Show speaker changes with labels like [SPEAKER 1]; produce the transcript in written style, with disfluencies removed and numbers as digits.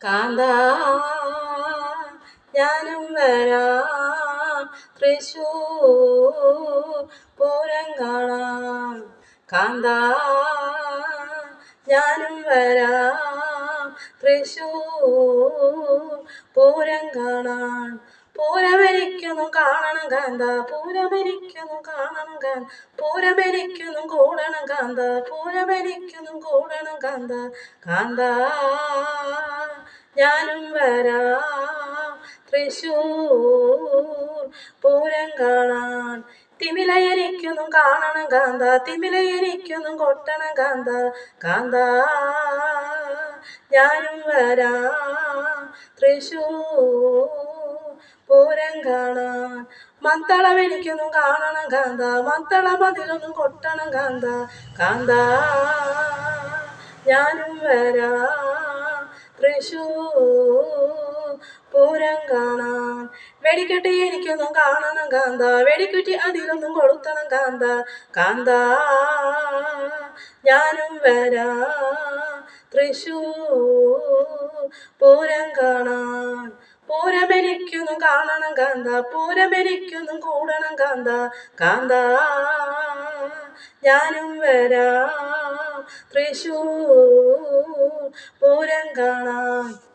[SPEAKER 1] കാന്താ ഞാനും വരാം തൃശ്ശൂർ പൂരം കാണാം. കാന്താ ഞാനും വരാം തൃശ്ശൂർ പൂരം കാണാൻ. പൂരമെനിക്കൊന്നും കാണണം കാന്ത, പൂരമെനിക്കൊന്നും കാണണം കാന്ത, പൂരമെനിക്കൊന്നും കൂടണം കാന്ത, പൂരമെനിക്കൊന്നും കൂടണം കാന്ത. കാന്ത ഞാനും വരാം തൃശ്ശൂർ പൂരം കാണാൻ. തിമില എനിക്കൊന്നും കാണണം കാന്ത, തിമില എനിക്കൊന്നും കൊട്ടണം കാന്ത. കാന്ത ഞാനും വരാം തൃശ്ശൂർ പൂരം കാണാൻ. മത്തളം എനിക്കൊന്നും കാണണം കാന്ത, മത്തളം അതിലൊന്നും കൊട്ടണം കാന്ത. കാന്ത ഞാനും വരാം തൃശ്ശൂർ പൂരം കാണാൻ. വെടിക്കെട്ട് എനിക്കൊന്നും കാണണം കാന്ത, വെടിക്കുറ്റി അതിലൊന്നും കൊളുത്തണം കാന്ത. കാന്ത ഞാനും വരാം തൃശ്ശൂർ പൂരം കാണാൻ. പൂരമെനിക്കൊന്നും കാണണം കാന്ത, പൂരമെനിക്കൊന്നും കൂടണം കാന്ത. കാന്ത ഞാനും വരാം തൃശ്ശൂർ പൂരം കാണാൻ.